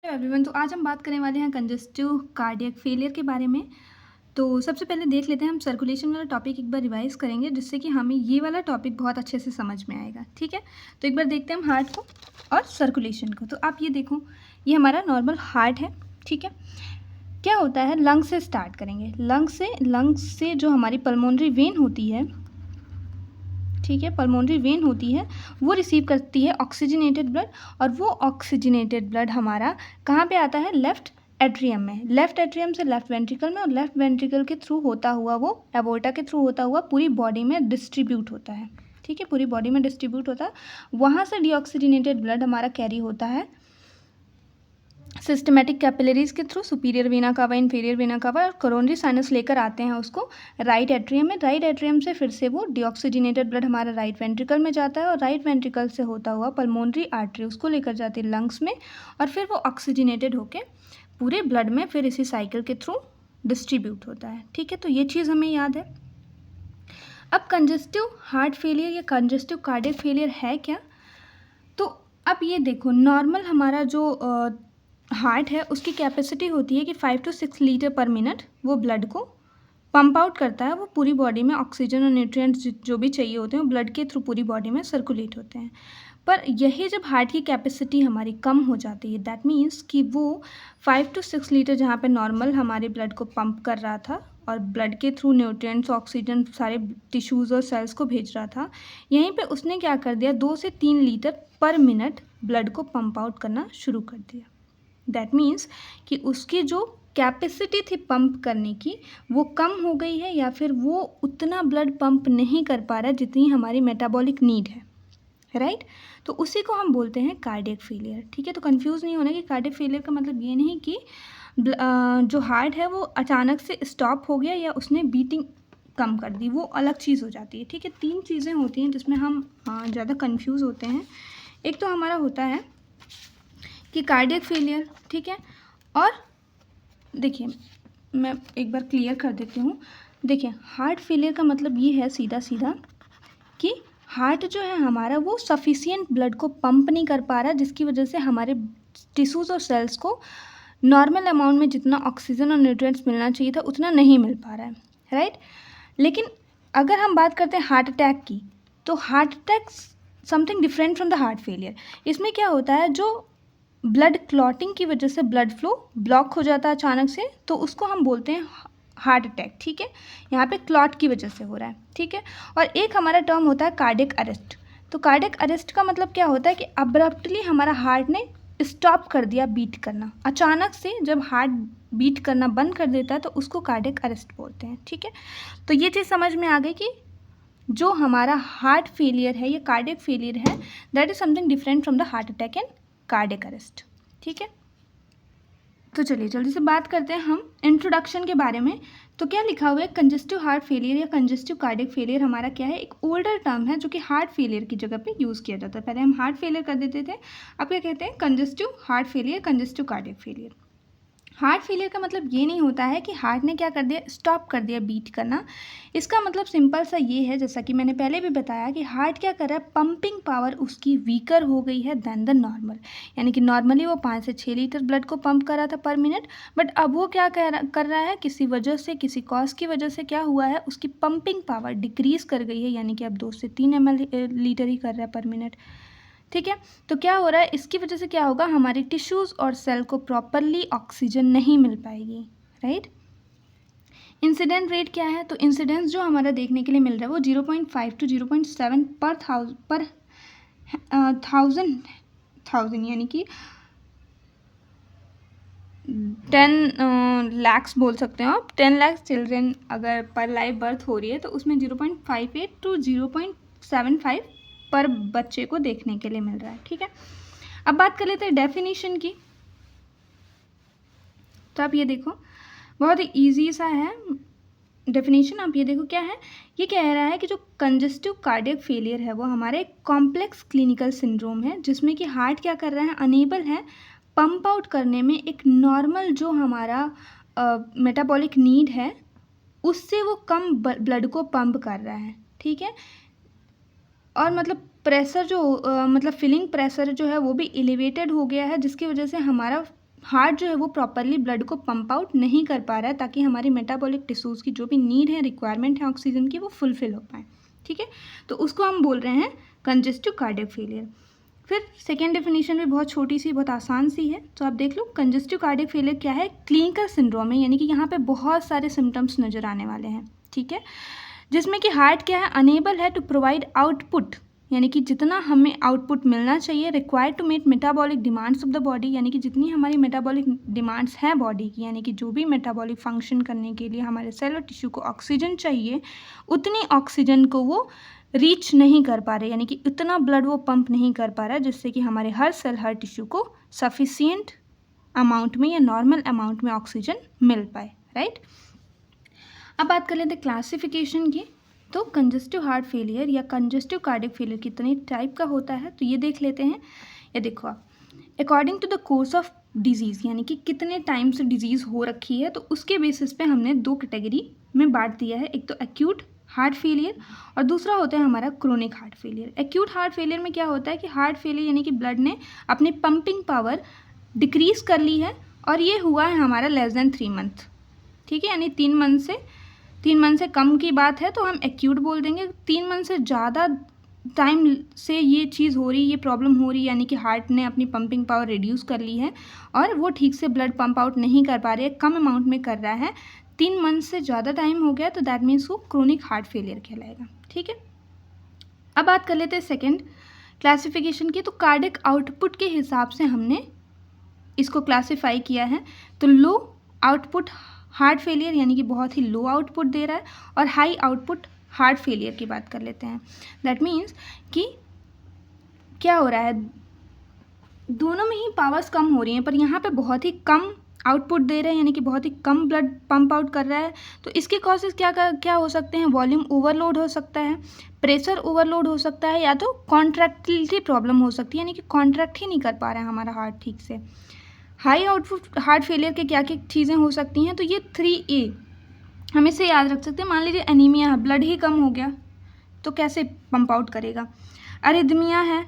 Everyone, तो आज हम बात करने वाले हैं कंजेस्टिव कार्डियक फेलियर के बारे में। तो सबसे पहले देख लेते हैं, हम सर्कुलेशन वाला टॉपिक एक बार रिवाइज करेंगे जिससे कि हमें ये वाला टॉपिक बहुत अच्छे से समझ में आएगा। ठीक है, तो एक बार देखते हैं हम हार्ट को और सर्कुलेशन को। तो आप ये देखो, ये हमारा नॉर्मल हार्ट है। ठीक है, क्या होता है, लंग से स्टार्ट करेंगे। लंग से जो हमारी पल्मोनरी वेन होती है, ठीक है, पल्मोनरी वेन होती है, वो रिसीव करती है ऑक्सीजनेटेड ब्लड, और वो ऑक्सीजनेटेड ब्लड हमारा कहाँ पे आता है, लेफ्ट एट्रियम में। लेफ्ट एट्रियम से लेफ्ट वेंट्रिकल में, और लेफ्ट वेंट्रिकल के थ्रू होता हुआ, वो एवोर्टा के थ्रू होता हुआ पूरी बॉडी में डिस्ट्रीब्यूट होता है। ठीक है, पूरी बॉडी में डिस्ट्रीब्यूट होता है। वहाँ से डीऑक्सीजनेटेड ब्लड हमारा कैरी होता है सिस्टमेटिक कैपिलरीज के through, superior vena cava, inferior vena cava, और कोरोनरी साइनस लेकर आते हैं उसको राइट एट्रियम में। राइट एट्रियम से फिर से वो डीऑक्सीजनेटेड ब्लड हमारा राइट वेंट्रिकल में जाता है, और राइट वेंट्रिकल से होता हुआ पल्मोनरी आर्टरी उसको लेकर जाती है लंग्स में, और फिर वो ऑक्सीजनेटेड होके पूरे ब्लड में फिर इसी साइकिल के थ्रू डिस्ट्रीब्यूट होता है। ठीक है, तो ये चीज़ हमें याद है। अब कंजेस्टिव हार्ट फेलियर या कंजेस्टिव कार्डियक फेलियर है क्या? तो अब ये देखो, नॉर्मल हमारा जो हार्ट है उसकी कैपेसिटी होती है कि 5 to 6 लीटर पर मिनट वो ब्लड को पंप आउट करता है। वो पूरी बॉडी में ऑक्सीजन और न्यूट्रिएंट्स जो भी चाहिए होते हैं वो ब्लड के थ्रू पूरी बॉडी में सर्कुलेट होते हैं। पर यही जब हार्ट की कैपेसिटी हमारी कम हो जाती है, दैट मीन्स कि वो 5 to 6 लीटर जहाँ पे नॉर्मल हमारे ब्लड को पंप कर रहा था और ब्लड के थ्रू न्यूट्रिएंट्स, ऑक्सीजन सारे टिश्यूज़ और सेल्स को भेज रहा था, यहीं पे उसने क्या कर दिया, 2 से 3 लीटर पर मिनट ब्लड को पंप आउट करना शुरू कर दिया। दैट मीन्स कि उसकी जो कैपेसिटी थी पंप करने की वो कम हो गई है, या फिर वो उतना ब्लड पंप नहीं कर पा रहा जितनी हमारी मेटाबॉलिक नीड है, राइट? तो उसी को हम बोलते हैं कार्डियक फेलियर। ठीक है, तो कंफ्यूज नहीं होना कि कार्डियक फेलियर का मतलब ये नहीं कि जो हार्ट है वो अचानक से स्टॉप हो गया या उसने बीटिंग कम कर दी, वो अलग चीज़ हो जाती है। ठीक है, 3 चीज़ें होती हैं जिसमें हम ज़्यादा कंफ्यूज होते हैं। एक तो हमारा होता है कि कार्डियक फेलियर, ठीक है, और देखिए मैं एक बार क्लियर कर देती हूँ। देखिए, हार्ट फेलियर का मतलब ये है सीधा सीधा कि हार्ट जो है हमारा वो सफिशिएंट ब्लड को पंप नहीं कर पा रहा, जिसकी वजह से हमारे टिश्यूज़ और सेल्स को नॉर्मल अमाउंट में जितना ऑक्सीजन और न्यूट्रिएंट्स मिलना चाहिए था उतना नहीं मिल पा रहा है, राइट? लेकिन अगर हम बात करते हैं हार्ट अटैक की, तो heart attack something different from the heart failure. इसमें क्या होता है, जो ब्लड क्लॉटिंग की वजह से ब्लड फ्लो ब्लॉक हो जाता है अचानक से, तो उसको हम बोलते हैं हार्ट अटैक। ठीक है, यहाँ पे क्लॉट की वजह से हो रहा है। ठीक है, और एक हमारा टर्म होता है कार्डियक अरेस्ट। तो कार्डियक अरेस्ट का मतलब क्या होता है कि अब्रप्टली हमारा हार्ट ने स्टॉप कर दिया बीट करना। अचानक से जब हार्ट बीट करना बंद कर देता है तो उसको कार्डियक अरेस्ट बोलते हैं। ठीक है, तो ये चीज़ समझ में आ गई कि जो हमारा हार्ट फेलियर है या कार्डियक फेलियर है, that is something different from the heart attack and cardiac arrest. ठीक है, तो चलिए जल्दी से बात करते हैं हम इंट्रोडक्शन के बारे में। तो क्या लिखा हुआ है, कंजेस्टिव हार्ट फेलियर या कंजेस्टिव कार्डियक फेलियर हमारा क्या है, एक ओल्डर टर्म है जो कि हार्ट फेलियर की जगह पे यूज़ किया जाता है। पहले हम हार्ट फेलियर कर देते थे, अब क्या कहते हैं, congestive heart failure, congestive cardiac failure. Heart failure का मतलब ये नहीं होता है कि हार्ट ने क्या कर दिया, स्टॉप कर दिया बीट करना। इसका मतलब सिंपल सा ये है, जैसा कि मैंने पहले भी बताया, कि हार्ट क्या कर रहा है, पंपिंग पावर उसकी वीकर हो गई है दैन द नॉर्मल। यानी कि नॉर्मली वो 5 से 6 लीटर ब्लड को पंप कर रहा था पर मिनट, बट अब वो क्या कर रहा है, किसी वजह से, किसी कॉज की वजह से क्या हुआ है, उसकी पंपिंग पावर डिक्रीज कर गई है, यानी कि अब 2 से 3 लीटर ही कर रहा है पर मिनट। ठीक है, तो क्या हो रहा है, इसकी वजह से क्या होगा, हमारे टिश्यूज़ और सेल को प्रॉपरली ऑक्सीजन नहीं मिल पाएगी, राइट? इंसिडेंट रेट क्या है, तो इंसिडेंस जो हमारा देखने के लिए मिल रहा है वो 0.5 to 0.7 पर थाउजेंड, यानी कि 10 lakhs बोल सकते हो आप। 10 लाख चिल्ड्रेन अगर पर लाइव बर्थ हो रही है तो उसमें 0.58 to 0.75 पर बच्चे को देखने के लिए मिल रहा है। ठीक है, अब बात कर लेते हैं डेफिनेशन की। तो आप ये देखो, बहुत ही ईजी सा है डेफिनेशन। आप ये देखो क्या है, ये कह रहा है कि जो कंजेस्टिव कार्डियक फेलियर है वो हमारे कॉम्प्लेक्स क्लिनिकल सिंड्रोम है, जिसमें कि हार्ट क्या कर रहा है, अनेबल है पंप आउट करने में एक नॉर्मल जो हमारा मेटाबॉलिक नीड है उससे वो कम ब्लड को पंप कर रहा है। ठीक है, और मतलब प्रेशर जो मतलब फिलिंग प्रेशर जो है वो भी एलिवेटेड हो गया है, जिसकी वजह से हमारा हार्ट जो है वो प्रॉपरली ब्लड को पंप आउट नहीं कर पा रहा है ताकि हमारी मेटाबॉलिक टिश्यूज़ की जो भी नीड है, रिक्वायरमेंट है ऑक्सीजन की, वो फुलफिल हो पाए। ठीक है, तो उसको हम बोल रहे हैं कंजेस्टिव कार्डियक फेलियर। फिर सेकेंड डेफिनेशन भी बहुत छोटी सी, बहुत आसान सी है, तो आप देख लो। कंजेस्टिव कार्डियक फेलियर क्या है? क्लिनिकल सिंड्रोम है, यानी कि यहाँ पे बहुत सारे सिम्टम्स नज़र आने वाले हैं। ठीक है, जिसमें कि हार्ट क्या है? अनेबल है टू प्रोवाइड आउटपुट, यानी कि जितना हमें आउटपुट मिलना चाहिए, required to meet metabolic demands of the body, यानी कि जितनी हमारी मेटाबॉलिक डिमांड्स हैं बॉडी की, यानी कि जो भी मेटाबॉलिक फंक्शन करने के लिए हमारे सेल और टिश्यू को ऑक्सीजन चाहिए, उतनी ऑक्सीजन को वो रीच नहीं कर पा रहे, यानी कि इतना ब्लड वो पंप नहीं कर पा रहा है जिससे कि हमारे हर सेल, हर टिश्यू को सफिशिएंट अमाउंट में या नॉर्मल अमाउंट में ऑक्सीजन मिल पाए। राइट, अब बात कर लेते हैं क्लासिफिकेशन की। तो कंजेस्टिव हार्ट फेलियर या कंजेस्टिव कार्डियक फेलियर कितने टाइप का होता है, तो ये देख लेते हैं। ये देखो आप, according to the course of disease, यानी कि कितने टाइम से डिजीज़ हो रखी है, तो उसके बेसिस पे हमने दो कैटेगरी में बांट दिया है। एक तो एक्यूट हार्ट फेलियर और दूसरा होता है हमारा chronic heart failure. Acute heart failure में क्या होता है कि हार्ट फेलियर यानी कि ब्लड ने अपनी पंपिंग पावर डिक्रीज़ कर ली है और ये हुआ है हमारा लेस देन 3 मंथ। ठीक है, यानी 3 मंथ से कम की बात है तो हम एक्यूट बोल देंगे। 3 मंथ से ज़्यादा टाइम से ये चीज़ हो रही, ये प्रॉब्लम हो रही, यानी कि हार्ट ने अपनी पंपिंग पावर रिड्यूस कर ली है और वो ठीक से ब्लड पंप आउट नहीं कर पा रही है, कम अमाउंट में कर रहा है, 3 मंथ से ज़्यादा टाइम हो गया, तो दैट मीन्स वो क्रोनिक हार्ट फेलियर कहलाएगा। ठीक है, अब बात कर लेते हैं सेकेंड क्लासिफिकेशन की। तो कार्डियक आउटपुट के हिसाब से हमने इसको क्लासीफाई किया है। तो लो आउटपुट हार्ट फेलियर यानी कि बहुत ही लो आउटपुट दे रहा है, और हाई आउटपुट हार्ट फेलियर की बात कर लेते हैं। दैट मीन्स कि क्या हो रहा है, दोनों में ही पावर्स कम हो रही हैं, पर यहाँ पे बहुत ही कम आउटपुट दे रहे हैं, यानी कि बहुत ही कम ब्लड पंप आउट कर रहा है। तो इसके कॉजेज़ क्या हो सकते हैं? वॉल्यूम ओवरलोड हो सकता है, प्रेशर ओवरलोड हो सकता है, या तो कॉन्ट्रैक्टिलिटी प्रॉब्लम हो सकती है, यानी कि कॉन्ट्रैक्ट ही नहीं कर पा रहा है हमारा हार्ट ठीक से। हाई आउटपुट हार्ट फेलियर के क्या क्या चीज़ें हो सकती हैं? तो ये 3A हम इसे याद रख सकते हैं। मान लीजिए एनीमिया है, ब्लड ही कम हो गया तो कैसे पंप आउट करेगा। अरिथमिया है,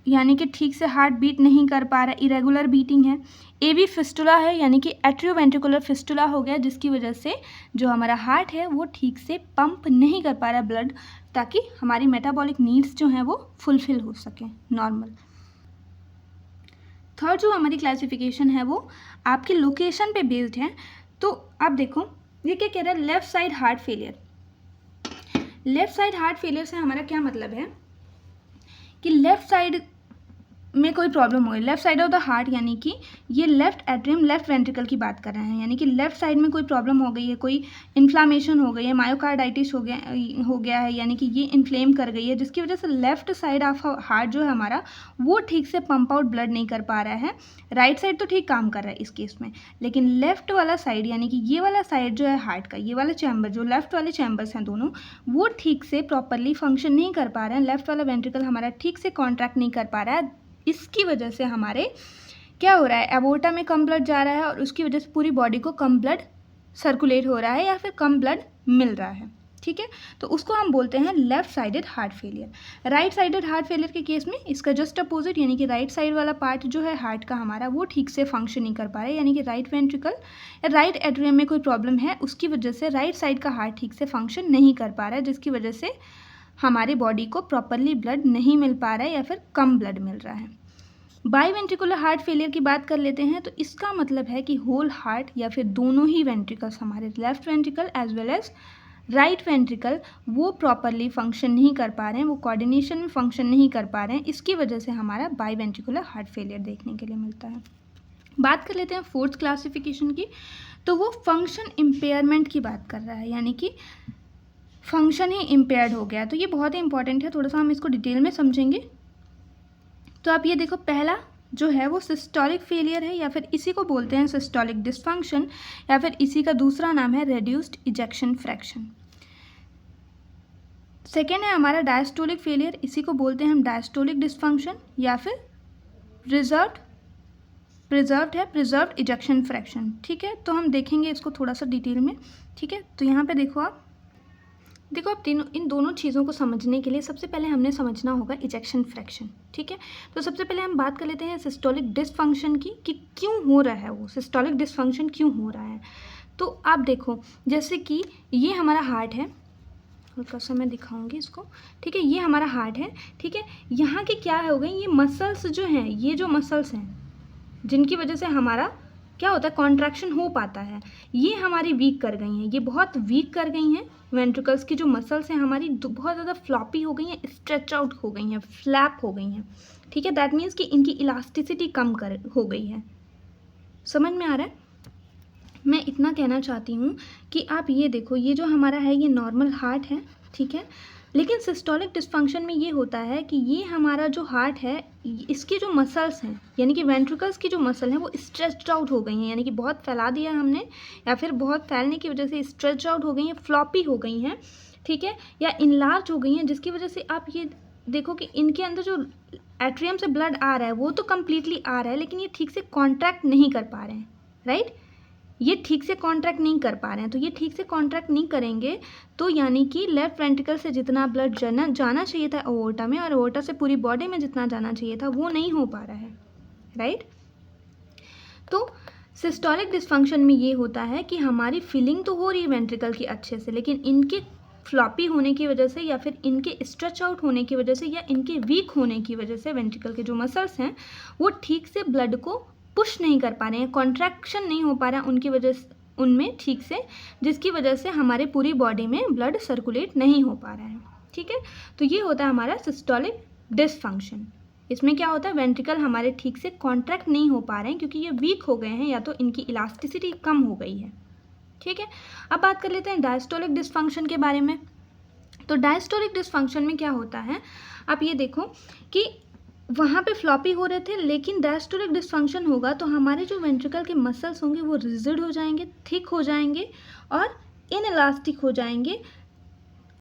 यानी कि ठीक से हार्ट बीट नहीं कर पा रहा, इरेगुलर बीटिंग है। AV फिस्टुला है, यानी कि एट्रियोवेंट्रिकुलर फिस्टुला हो गया, जिसकी वजह से जो हमारा हार्ट है वो ठीक से पंप नहीं कर पा रहा ब्लड, ताकि हमारी मेटाबॉलिक नीड्स जो हैं वो फुलफिल हो सकें नॉर्मल। थर्ड जो हमारी क्लासिफिकेशन है वो आपकी लोकेशन पे बेस्ड है। तो आप देखो ये क्या कह रहा है, left side heart failure. Left side heart failure से हमारा क्या मतलब है कि लेफ़्ट साइड में कोई प्रॉब्लम हो गई, left side of the heart, यानी कि ये लेफ्ट एट्रियम लेफ्ट वेंट्रिकल की बात कर रहे हैं, यानी कि लेफ्ट साइड में कोई प्रॉब्लम हो गई है, कोई इन्फ्लामेशन हो गई है, मायोकार्डाइटिस हो गया है, यानी कि ये इन्फ्लेम कर गई है, जिसकी वजह से लेफ्ट साइड ऑफ हार्ट जो है हमारा वो ठीक से पंप आउट ब्लड नहीं कर पा रहा है। राइट साइड तो ठीक काम कर रहा है इस केस में, लेकिन लेफ्ट वाला साइड यानी कि ये वाला साइड जो है हार्ट का, ये वाला चैम्बर, जो लेफ्ट वाले चैम्बर्स हैं दोनों, वो ठीक से प्रॉपरली फंक्शन नहीं कर पा रहे हैं। लेफ्ट वाला वेंट्रिकल हमारा ठीक से कॉन्ट्रैक्ट नहीं कर पा रहा है, इसकी वजह से हमारे क्या हो रहा है, एबोर्टा में कम ब्लड जा रहा है और उसकी वजह से पूरी बॉडी को कम ब्लड सर्कुलेट हो रहा है या फिर कम ब्लड मिल रहा है। ठीक है, तो उसको हम बोलते हैं left sided heart failure. Right sided heart failure के केस में इसका जस्ट अपोजिट, यानी कि राइट साइड वाला पार्ट जो है हार्ट का हमारा वो ठीक से फंक्शन नहीं कर पा रहा है, यानी कि राइट वेंट्रिकल या राइट एट्रियम में कोई प्रॉब्लम है, उसकी वजह से राइट साइड का हार्ट ठीक से फंक्शन नहीं कर पा रहा है, जिसकी वजह से हमारी बॉडी को प्रॉपरली ब्लड नहीं मिल पा रहा है या फिर कम ब्लड मिल रहा है। बाईवेंट्रिकुलर हार्ट फेलियर की बात कर लेते हैं। तो इसका मतलब है कि होल हार्ट या फिर दोनों ही वेंट्रिकल्स, हमारे left ventricle as well as right ventricle, वो प्रॉपरली फंक्शन नहीं कर पा रहे हैं, वो कोऑर्डिनेशन में फंक्शन नहीं कर पा रहे हैं, इसकी वजह से हमारा बाईवेंट्रिकुलर हार्ट फेलियर देखने के लिए मिलता है। बात कर लेते हैं फोर्थ क्लासिफिकेशन की। तो वो फंक्शन इम्पेयरमेंट की बात कर रहा है, यानी कि फंक्शन ही इम्पेयर्ड हो गया। तो ये बहुत ही इंपॉर्टेंट है, थोड़ा सा हम इसको डिटेल में समझेंगे। तो आप ये देखो, पहला जो है वो सिस्टोलिक फेलियर है, या फिर इसी को बोलते हैं सिस्टोलिक डिस्फंक्शन, या फिर इसी का दूसरा नाम है रेड्यूस्ड इजेक्शन फ्रैक्शन। सेकेंड है हमारा डायस्टोलिक फेलियर, इसी को बोलते हैं हम डायस्टोलिक डिस्फंक्शन, या फिर प्रिजर्व्ड इजेक्शन फ्रैक्शन। ठीक है, तो हम देखेंगे इसको थोड़ा सा डिटेल में। ठीक है, तो यहाँ पे देखो आप, देखो, अब इन दोनों चीज़ों को समझने के लिए सबसे पहले हमने समझना होगा इजेक्शन फ्रैक्शन, ठीक है। तो सबसे पहले हम बात कर लेते हैं सिस्टोलिक डिसफंक्शन की, कि क्यों हो रहा है वो सिस्टोलिक डिसफंक्शन क्यों हो रहा है। तो आप देखो, जैसे कि ये हमारा हार्ट है, हल्का सा मैं दिखाऊंगी इसको, ठीक है। ये हमारा हार्ट है, ठीक है। यहाँ के क्या हो गई, ये मसल्स जो हैं, ये जो मसल्स हैं जिनकी वजह से हमारा क्या होता है, कॉन्ट्रैक्शन हो पाता है, ये हमारी वीक कर गई हैं, ये बहुत वीक कर गई हैं। वेंट्रिकल्स की जो मसल्स हैं हमारी बहुत ज़्यादा फ्लॉपी हो गई हैं, स्ट्रेच आउट हो गई हैं, फ्लैप हो गई हैं, ठीक है। दैट मीन्स कि इनकी इलास्टिसिटी कम कर हो गई है। समझ में आ रहा है? मैं इतना कहना चाहती हूँ कि आप ये देखो, ये जो हमारा है ये नॉर्मल हार्ट है, ठीक है। लेकिन सिस्टोलिक डिस्फंक्शन में ये होता है कि ये हमारा जो हार्ट है, इसकी जो मसल्स हैं, यानी कि वेंट्रिकल्स की जो मसल हैं वो स्ट्रेच्ड आउट हो गई हैं, यानी कि बहुत फैला दिया हमने, या फिर बहुत फैलने की वजह से स्ट्रेच आउट हो गई हैं, फ्लॉपी हो गई हैं, ठीक है, या इनलार्ज हो गई हैं, जिसकी वजह से आप ये देखो कि इनके अंदर जो एट्रियम से ब्लड आ रहा है वो तो कम्प्लीटली आ रहा है, लेकिन ये ठीक से कॉन्ट्रैक्ट नहीं कर पा रहे हैं, राइट। ये ठीक से कॉन्ट्रैक्ट नहीं कर पा रहे हैं, तो ये ठीक से कॉन्ट्रैक्ट नहीं करेंगे तो यानी कि लेफ्ट वेंट्रिकल से जितना ब्लड जाना चाहिए था अओर्टा में, और अओर्टा से पूरी बॉडी में जितना जाना चाहिए था वो नहीं हो पा रहा है, राइट। तो सिस्टोलिक डिस्फंक्शन में ये होता है कि हमारी फिलिंग तो हो रही है वेंट्रिकल की अच्छे से, लेकिन इनके फ्लॉपी होने की वजह से, या फिर इनके स्ट्रेच आउट होने की वजह से, या इनके वीक होने की वजह से वेंट्रिकल के जो मसल्स हैं वो ठीक से ब्लड को पुश नहीं कर पा रहे हैं, कॉन्ट्रैक्शन नहीं हो पा रहा है उनकी वजह से, उनमें ठीक से, जिसकी वजह से हमारे पूरी बॉडी में ब्लड सर्कुलेट नहीं हो पा रहा है, ठीक है। तो ये होता है हमारा सिस्टोलिक डिसफंक्शन। इसमें क्या होता है, वेंट्रिकल हमारे ठीक से कॉन्ट्रैक्ट नहीं हो पा रहे हैं क्योंकि ये वीक हो गए हैं, या तो इनकी इलास्टिसिटी कम हो गई है, ठीक है। अब बात कर लेते हैं डायस्टोलिक डिसफंक्शन के बारे में। तो डायस्टोलिक डिसफंक्शन में क्या होता है, आप ये देखो कि वहाँ पे फ्लॉपी हो रहे थे, लेकिन डायस्टोलिक डिसफंक्शन होगा तो हमारे जो वेंट्रिकल के मसल्स होंगे वो रिजिड हो जाएंगे, थिक हो जाएंगे और इनइलास्टिक हो जाएंगे,